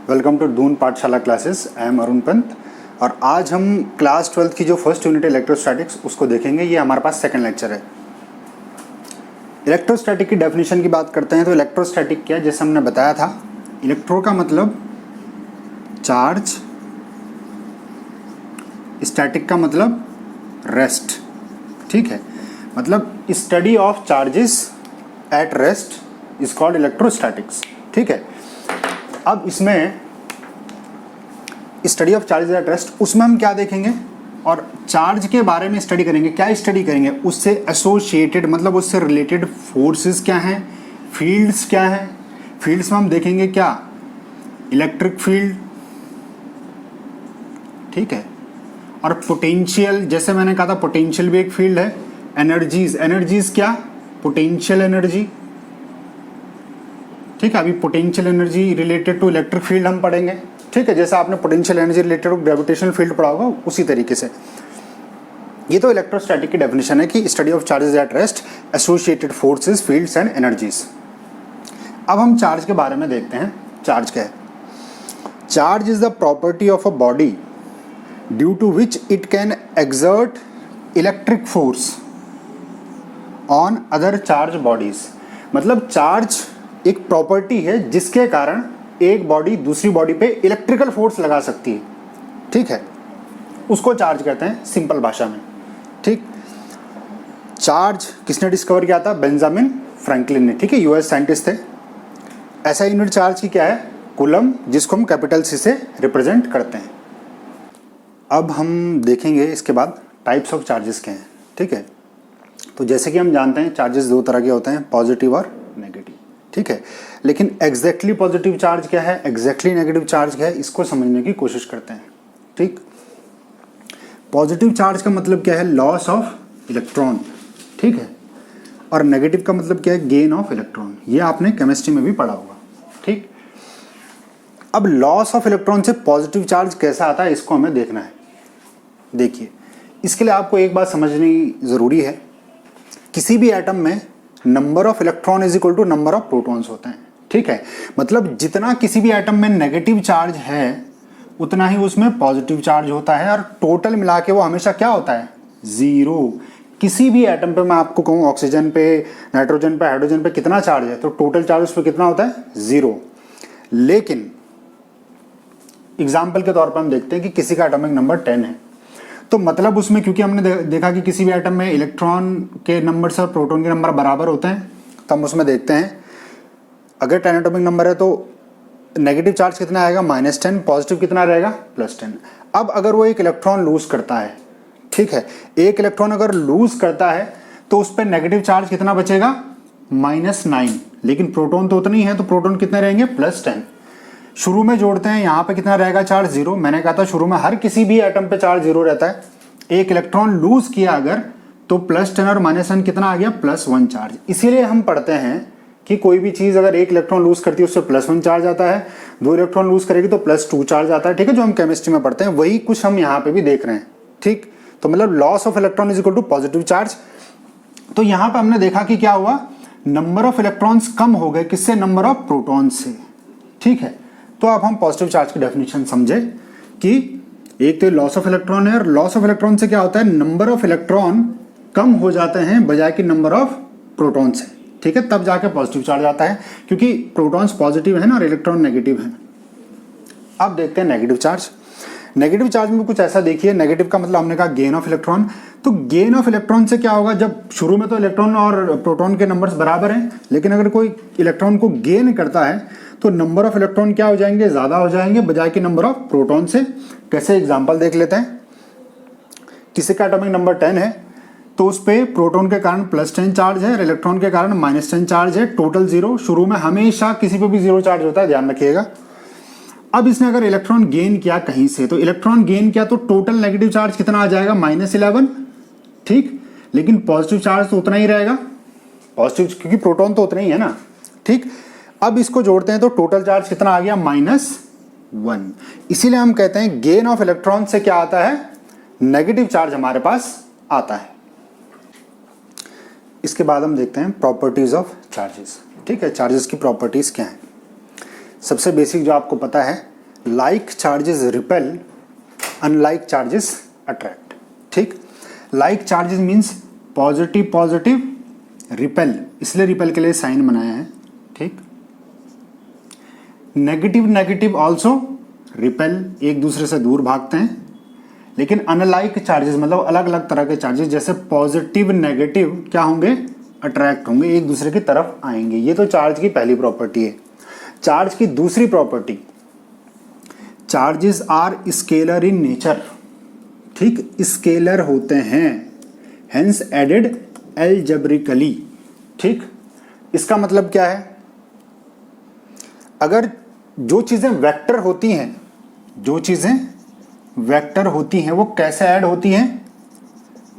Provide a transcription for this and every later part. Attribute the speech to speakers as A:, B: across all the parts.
A: Welcome to Doon पाठशाला classes. I am Arun Pant और आज हम क्लास 12th की जो फर्स्ट यूनिट है इलेक्ट्रोस्टैटिक्स उसको देखेंगे। ये हमारे पास सेकंड लेक्चर है। इलेक्ट्रोस्टैटिक की डेफिनेशन की बात करते हैं तो इलेक्ट्रोस्टैटिक क्या है, जैसे हमने बताया था, इलेक्ट्रो का मतलब चार्ज, स्टैटिक का मतलब रेस्ट। ठीक है, मतलब study of charges at rest is called electrostatics. ठीक है, अब इसमें study of charges at rest, उसमें हम क्या देखेंगे और चार्ज के बारे में स्टडी करेंगे। क्या स्टडी करेंगे? उससे एसोसिएटेड मतलब उससे रिलेटेड फोर्सेस क्या हैं, फील्ड्स क्या हैं। फील्ड्स में हम देखेंगे क्या, इलेक्ट्रिक फील्ड, ठीक है, और पोटेंशियल, जैसे मैंने कहा था पोटेंशियल भी एक फील्ड है। एनर्जीज, एनर्जीज क्या, पोटेंशियल एनर्जी। ठीक है, अभी potential energy related to electric field हम पढ़ेंगे। ठीक है, जैसे आपने potential energy related to gravitational field पढ़ा होगा उसी तरीके से। ये तो इलेक्ट्रोस्टैटिक की डेफिनेशन है कि study of charges at rest, associated forces, fields and energies. अब हम चार्ज के बारे में देखते हैं। चार्ज क्या है? Charge is the property of a body due to which it can exert electric force on other charge bodies. मतलब चार्ज एक प्रॉपर्टी है जिसके कारण एक बॉडी दूसरी बॉडी पे इलेक्ट्रिकल फोर्स लगा सकती है। ठीक है, उसको चार्ज कहते हैं सिंपल भाषा में। ठीक, चार्ज किसने डिस्कवर किया था? बेंजामिन फ्रैंकलिन ने। ठीक है, यूएस साइंटिस्ट थे। ऐसा यूनिट चार्ज की क्या है? कूलम, जिसको हम कैपिटल सी से रिप्रेजेंट करते हैं। अब हम देखेंगे इसके बाद टाइप्स ऑफ चार्जेस क्या हैं। ठीक है, तो जैसे कि हम जानते हैं चार्जेस दो तरह के होते हैं, पॉजिटिव और नेगेटिव। ठीक है, लेकिन एग्जैक्टली पॉजिटिव चार्ज क्या है, एग्जैक्टली नेगेटिव चार्ज क्या है, इसको समझने की कोशिश करते हैं। ठीक, पॉजिटिव चार्ज का मतलब क्या है? Loss of electron. ठीक है, और नेगेटिव का मतलब क्या है? Gain of electron. ये आपने केमिस्ट्री में भी पढ़ा होगा। ठीक, अब लॉस ऑफ इलेक्ट्रॉन से पॉजिटिव चार्ज कैसा आता है इसको हमें देखना है। देखिए, इसके लिए आपको एक बात समझनी जरूरी है, किसी भी एटम में number of electron is equal to number of protons होते हैं। ठीक है, मतलब जितना किसी भी एटम में नेगेटिव चार्ज है उतना ही उसमें पॉजिटिव चार्ज होता है, और टोटल मिला के वो हमेशा क्या होता है? जीरो। किसी भी एटम पे मैं आपको कहूँ ऑक्सीजन पे, नाइट्रोजन पे, हाइड्रोजन पे कितना चार्ज है, तो टोटल चार्ज उस पर कितना होता है? जीरो। लेकिन एग्जाम्पल के तौर पर हम देखते हैं कि किसी का एटॉमिक नंबर 10 है, तो मतलब उसमें क्योंकि हमने देखा कि किसी भी एटम में इलेक्ट्रॉन के नंबर से प्रोटॉन के नंबर बराबर होते हैं, तो हम उसमें देखते हैं अगर 10 एटॉमिक नंबर है तो नेगेटिव चार्ज कितना आएगा? -10। पॉजिटिव कितना रहेगा? +10। अब अगर वो एक इलेक्ट्रॉन लूज करता है, ठीक है, एक इलेक्ट्रॉन अगर लूज करता है तो उस पर नेगेटिव चार्ज कितना बचेगा? -9। लेकिन प्रोटॉन तो उतना ही है, तो प्रोटॉन कितने रहेंगे? +10। शुरू में जोड़ते हैं, यहाँ पे कितना रहेगा चार्ज? 0। मैंने कहा था शुरू में हर किसी भी एटम पे चार्ज 0 रहता है। एक इलेक्ट्रॉन लूज किया अगर तो +10 और -10 कितना आ गया? +1 चार्ज। इसीलिए हम पढ़ते हैं कि कोई भी चीज अगर एक इलेक्ट्रॉन लूज करती है उससे +1 चार्ज आता है, 2 इलेक्ट्रॉन लूज करेगी तो +2 चार्ज आता है। ठीक है, जो हम केमिस्ट्री में पढ़ते हैं वही कुछ हम यहाँ पे भी देख रहे हैं। ठीक, तो मतलब loss of electron is equal to positive charge. तो यहाँ पे हमने देखा कि क्या हुआ, नंबर ऑफ इलेक्ट्रॉन्स कम हो गए, किससे? नंबर ऑफ प्रोटॉन से। ठीक है, तो अब हम पॉजिटिव चार्ज की डेफिनेशन समझे कि एक तो लॉस ऑफ इलेक्ट्रॉन है, और लॉस ऑफ इलेक्ट्रॉन से क्या होता है? नंबर ऑफ इलेक्ट्रॉन कम हो जाते हैं बजाय कि नंबर ऑफ प्रोटॉन से। ठीक है, तब जाके पॉजिटिव चार्ज आता है, क्योंकि प्रोटॉन्स पॉजिटिव है ना और इलेक्ट्रॉन नेगेटिव है। अब देखते हैं नेगेटिव चार्ज। नेगेटिव चार्ज में कुछ ऐसा देखिए, नेगेटिव का मतलब हमने कहा गेन ऑफ इलेक्ट्रॉन। तो गेन ऑफ इलेक्ट्रॉन से क्या होगा? जब शुरू में तो इलेक्ट्रॉन और प्रोटॉन के नंबर्स बराबर हैं, लेकिन अगर कोई इलेक्ट्रॉन को गेन करता है तो नंबर ऑफ इलेक्ट्रॉन क्या हो जाएंगे? ज्यादा हो जाएंगे बजाय कि नंबर ऑफ प्रोटॉन से। कैसे? एग्जांपल देख लेते हैं। किसी का एटॉमिक नंबर 10 है तो उस पे प्रोटॉन के कारण +10 चार्ज है और इलेक्ट्रॉन के कारण -10 चार्ज है, टोटल 0। शुरू में हमेशा किसी पे भी 0 चार्ज होता है, ध्यान रखिएगा। अब इसने अगर इलेक्ट्रॉन गेन किया कहीं से, तो इलेक्ट्रॉन गेन किया तो टोटल नेगेटिव चार्ज कितना आ जाएगा? -11। ठीक, लेकिन पॉजिटिव चार्ज तो उतना ही रहेगा, पॉजिटिव, क्योंकि प्रोटॉन तो उतना ही है ना। ठीक, अब इसको जोड़ते हैं तो टोटल चार्ज कितना आ गया? -1। इसीलिए हम कहते हैं गेन ऑफ इलेक्ट्रॉन से क्या आता है? नेगेटिव चार्ज हमारे पास आता है। इसके बाद हम देखते हैं प्रॉपर्टीज ऑफ चार्जेस। ठीक है, चार्जेस की प्रॉपर्टीज क्या हैं? सबसे बेसिक जो आपको पता है like charges repel, unlike charges attract. ठीक, like charges means positive positive, repel इसलिए रिपेल के लिए साइन बनाया है। ठीक, नेगेटिव नेगेटिव ऑल्सो रिपेल, एक दूसरे से दूर भागते हैं। लेकिन अनलाइक चार्जेस मतलब अलग अलग तरह के चार्जेस, जैसे पॉजिटिव नेगेटिव क्या होंगे, अट्रैक्ट होंगे, एक दूसरे की तरफ आएंगे। ये तो चार्ज की पहली प्रॉपर्टी है। चार्ज की दूसरी property, charges are scalar in nature. ठीक, स्केलर होते हैं, हेंस एडेड एल्जेब्रिकली। ठीक, इसका मतलब क्या है, अगर जो चीजें वेक्टर होती हैं, जो चीजें वेक्टर होती हैं वो कैसे ऐड होती हैं,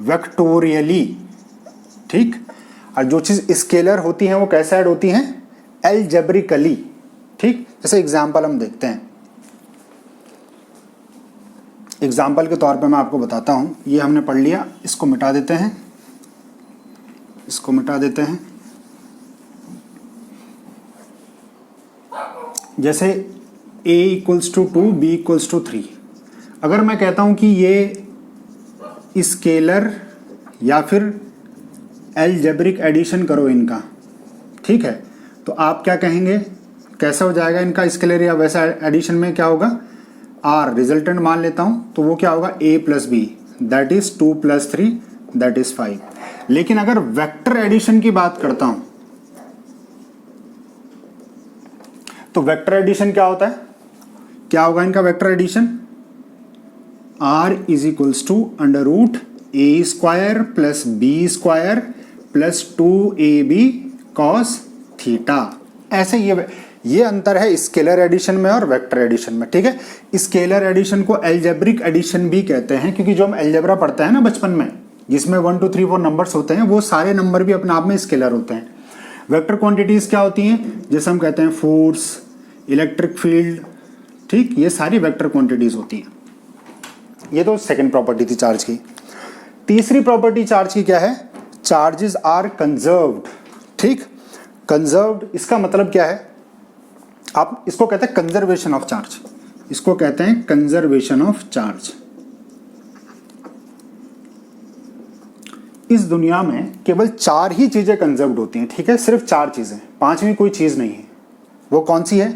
A: वेक्टोरियली। ठीक, और जो चीज स्केलर होती हैं वो कैसे ऐड होती हैं, एल्जेब्रिकली। ठीक, जैसे एग्जांपल हम देखते हैं, एग्जाम्पल के तौर पे मैं आपको बताता हूं। ये हमने पढ़ लिया, इसको मिटा देते हैं, इसको मिटा देते हैं। जैसे a equals to 2, b equals to 3। अगर मैं कहता हूं कि ये स्केलर या फिर एल्जेब्रिक एडिशन करो इनका, ठीक है, तो आप क्या कहेंगे, कैसा हो जाएगा इनका स्केलर या वैसा एडिशन में क्या होगा, आर रिजल्टेंट मान लेता हूं, तो वो क्या होगा, a plus b that is 2 plus 3 that is 5। लेकिन अगर वेक्टर एडिशन की बात करता हूं तो वेक्टर एडिशन क्या होता है, क्या होगा इनका vector addition, r is equals to under root a square plus b square plus 2ab cos theta. ऐसे ये अंतर है स्केलर एडिशन में और वेक्टर एडिशन में। ठीक है, स्केलर एडिशन को एल्जेब्रिक एडिशन भी कहते हैं, क्योंकि जो हम एल्जेब्रा पढ़ते हैं ना बचपन में, जिसमें 1 2 3 4 नंबर्स होते हैं, वो सारे नंबर भी अपने आप में स्केलर होते हैं। वेक्टर क्वांटिटीज क्या होती हैं, जैसे हम कहते हैं फोर्स, इलेक्ट्रिक फील्ड। ठीक, ये सारी वेक्टर क्वांटिटीज होती हैं। ये तो सेकंड प्रॉपर्टी थी चार्ज की। तीसरी प्रॉपर्टी चार्ज की क्या है, चार्जेस आर कंजर्व्ड। ठीक, कंजर्व्ड इसका मतलब क्या है, आप इसको कहते हैं कंजर्वेशन ऑफ चार्ज, इसको कहते हैं कंजर्वेशन ऑफ चार्ज। इस दुनिया में केवल 4 ही चीजें कंजर्व्ड होती हैं। ठीक है, सिर्फ 4 चीजें, 5वीं कोई चीज नहीं है। वो कौन सी है,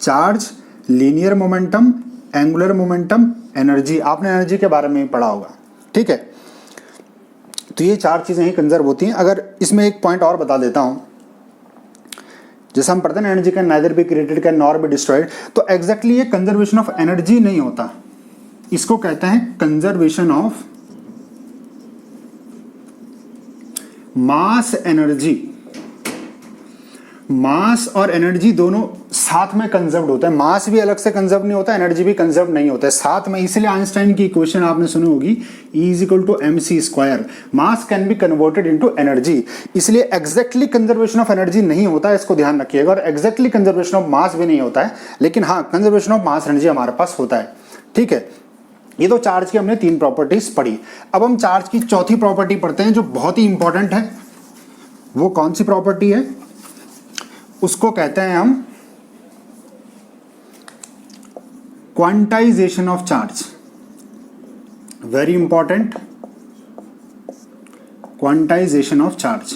A: charge, linear momentum, angular momentum, energy. आपने एनर्जी के बारे में पढ़ा होगा। ठीक है, तो ये 4 चीजें ही कंजर्व होती हैं। अगर इसमें एक पॉइंट और बता देता हूं, जैसे हम पढ़ते हैं energy can neither be created can nor be destroyed, तो एग्जैक्टली ये कंजर्वेशन ऑफ एनर्जी नहीं होता, इसको कहते हैं कंजर्वेशन ऑफ मास एनर्जी। मास और एनर्जी दोनों साथ में कंजर्व्ड होता है, मास भी अलग से कंजर्व नहीं होता, एनर्जी भी कंजर्व नहीं होता है, साथ में। इसलिए आइंस्टाइन की इक्वेशन आपने सुनी होगी, E is equal to mc square, mass can be converted into energy. इसलिए एग्जैक्टली कंजर्वेशन ऑफ एनर्जी नहीं होता है, इसको ध्यान रखिएगा, और एग्जैक्टली कंजर्वेशन ऑफ मास भी नहीं होता है, लेकिन हाँ कंजर्वेशन ऑफ मास एनर्जी हमारे पास होता है। ठीक है, ये तो चार्ज की हमने 3 प्रॉपर्टीज पढ़ी। अब हम चार्ज की चौथी प्रॉपर्टी पढ़ते हैं, जो बहुत ही इंपॉर्टेंट है। वो कौन सी प्रॉपर्टी है, उसको कहते हैं हम quantization of charge. Very important, quantization of charge.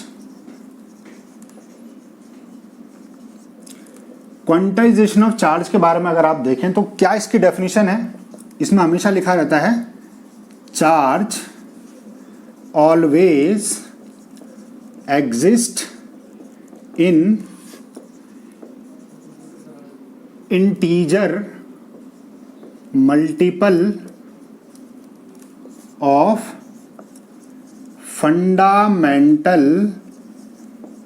A: Quantization of charge के बारे में अगर आप देखें तो क्या इसकी डेफिनेशन है, इसमें हमेशा लिखा रहता है charge always exist in integer multiple of fundamental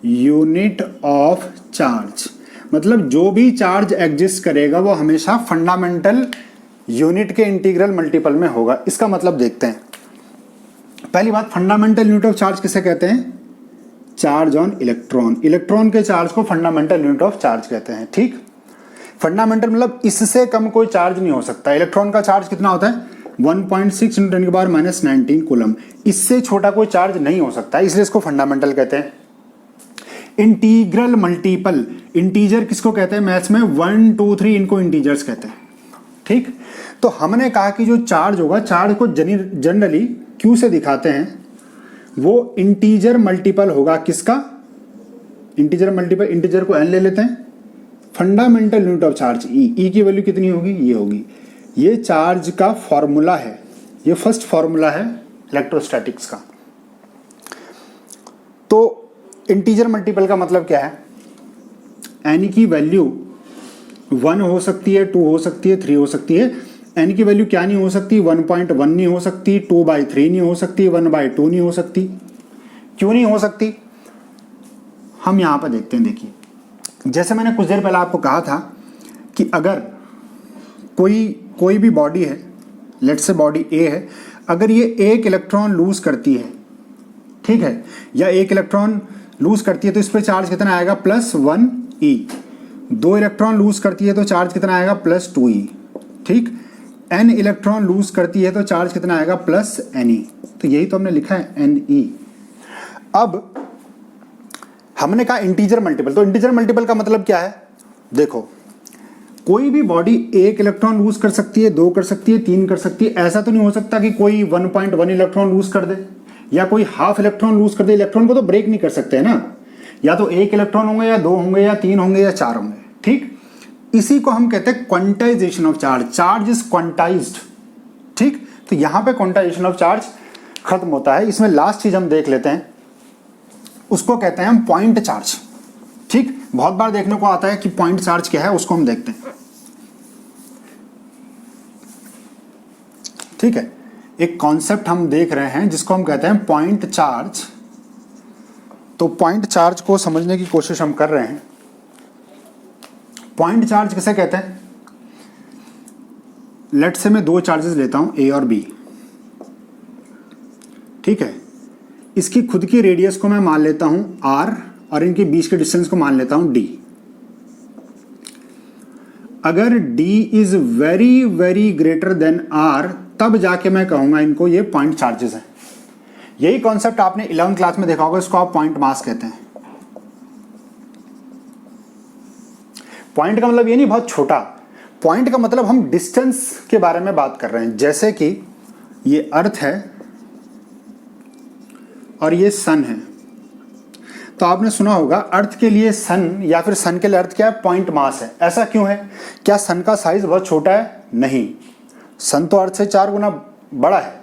A: unit of charge. मतलब जो भी चार्ज एग्जिस्ट करेगा वो हमेशा फंडामेंटल यूनिट के इंटीग्रल मल्टीपल में होगा। इसका मतलब देखते हैं। पहली बात, फंडामेंटल यूनिट ऑफ चार्ज किसे कहते हैं, चार्ज ऑन इलेक्ट्रॉन। इलेक्ट्रॉन के चार्ज को फंडामेंटल यूनिट ऑफ चार्ज कहते हैं। ठीक, फंडामेंटल मतलब इससे कम कोई चार्ज नहीं हो सकता। इलेक्ट्रॉन का चार्ज कितना होता है, 1.6 × 10⁻⁻19 कूलम। इससे छोटा कोई चार्ज नहीं हो सकता, इसलिए इसको फंडामेंटल कहते हैं। इंटीग्रल मल्टीपल, इंटीजर किसको कहते हैं मैथ्स में, 1 2 3 इनको इंटीजर्स कहते हैं। ठीक, तो हमने कहा कि जो चार्ज होगा, चार्ज को जनरली क्यू से दिखाते हैं, वो इंटीजर मल्टीपल होगा किसका, इंटीजर मल्टीपल, इंटीजर को एन ले लेते हैं, फंडामेंटल यूनिट ऑफ चार्ज ई की वैल्यू कितनी होगी, ये होगी। ये चार्ज का फॉर्मूला है, ये फर्स्ट फॉर्मूला है इलेक्ट्रोस्टैटिक्स का। तो इंटीजर मल्टीपल का मतलब क्या है, एन की वैल्यू 1 हो सकती है, 2 हो सकती है, 3 हो सकती है। एन की वैल्यू क्या नहीं हो सकती, 1.1 नहीं हो सकती, 2/3 नहीं हो सकती, 1/2 नहीं हो सकती। क्यों नहीं हो सकती, हम यहां पर देखते हैं। देखिए, जैसे मैंने कुछ देर पहले आपको कहा था कि अगर कोई भी बॉडी है, लेट्स से बॉडी ए है, अगर ये एक इलेक्ट्रॉन लूज करती है, ठीक है, या एक इलेक्ट्रॉन लूज करती है तो इस पर चार्ज कितना आएगा, +1e। 2 इलेक्ट्रॉन लूज करती है तो चार्ज कितना आएगा, +2e। ठीक, n इलेक्ट्रॉन लूज करती है तो चार्ज कितना आएगा, +ne। तो यही तो हमने लिखा है, ne। अब हमने कहा इंटीजर मल्टीपल, तो इंटीजर मल्टीपल का मतलब क्या है, देखो कोई भी बॉडी एक इलेक्ट्रॉन लूज कर सकती है, 2 कर सकती है, 3 कर सकती है। ऐसा तो नहीं हो सकता कि कोई 1.1 इलेक्ट्रॉन लूज कर दे या कोई हाफ इलेक्ट्रॉन लूज कर दे। इलेक्ट्रॉन को तो ब्रेक नहीं कर सकते है ना, या तो 1 इलेक्ट्रॉन होंगे, या 2 होंगे, या 3 होंगे, या 4 होंगे। ठीक, इसी को हम कहते हैं quantization of charge. Charge is quantized. ठीक, तो यहां पे क्वांटाइजेशन ऑफ चार्ज खत्म होता है। इसमें लास्ट चीज हम देख लेते हैं, उसको कहते हैं हम पॉइंट चार्ज। ठीक, बहुत बार देखने को आता है कि पॉइंट चार्ज क्या है, उसको हम देखते हैं। ठीक है, एक कॉन्सेप्ट हम देख रहे हैं जिसको हम कहते हैं पॉइंट चार्ज। तो पॉइंट चार्ज को समझने की कोशिश हम कर रहे हैं। पॉइंट चार्ज किसे कहते हैं, लेट्स से मैं 2 चार्जेस लेता हूं, ए और बी। ठीक है, इसकी खुद की रेडियस को मैं मान लेता हूं r, और इनके बीच के डिस्टेंस को मान लेता हूं d। अगर d is very very greater than r, तब जाके मैं कहूंगा इनको ये पॉइंट चार्जेस हैं। यही कॉन्सेप्ट आपने 11th क्लास में देखा होगा, इसको आप पॉइंट मास कहते हैं। पॉइंट का मतलब ये नहीं बहुत छोटा, पॉइंट का मतलब हम डिस्टेंस के बारे में बात कर रहे हैं। जैसे कि ये अर्थ है और ये सन है, तो आपने सुना होगा अर्थ के लिए सन या फिर सन के लिए अर्थ क्या है, पॉइंट मास है। ऐसा क्यों है, क्या सन का साइज बहुत छोटा है, नहीं, सन तो अर्थ से 4 गुना बड़ा है।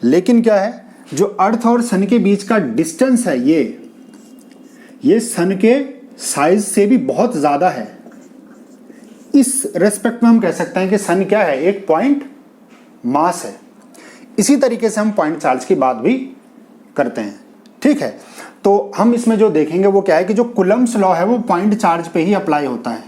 A: लेकिन क्या है, जो अर्थ और सन के बीच का डिस्टेंस है, ये सन के साइज से भी बहुत ज्यादा है। इस रेस्पेक्ट में हम कह सकते हैं कि सन क्या है, एक पॉइंट मास है। इसी तरीके से हम पॉइंट चार्ज की बात भी करते हैं। ठीक है, तो हम इसमें जो देखेंगे वो क्या है कि जो कूलम्ब्स लॉ है वो पॉइंट चार्ज पे ही अप्लाई होता है।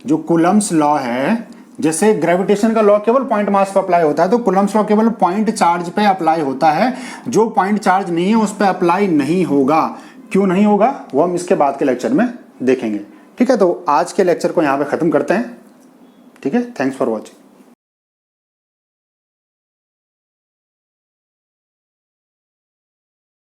A: जो कूलम्ब्स लॉ है, जैसे ग्रेविटेशन का लॉ केवल पॉइंट मास पे अप्लाई होता है, तो कूलम्ब्स लॉ केवल पॉइंट चार्ज पे अप्लाई होता है। जो पॉइंट चार्ज नहीं है उस पर अप्लाई नहीं होगा। क्यों नहीं होगा, वो हम इसके बाद के लेक्चर में देखेंगे। ठीक है, तो आज के लेक्चर को यहाँ पे खत्म करते हैं। ठीक है, थैंक्स फॉर वॉचिंग।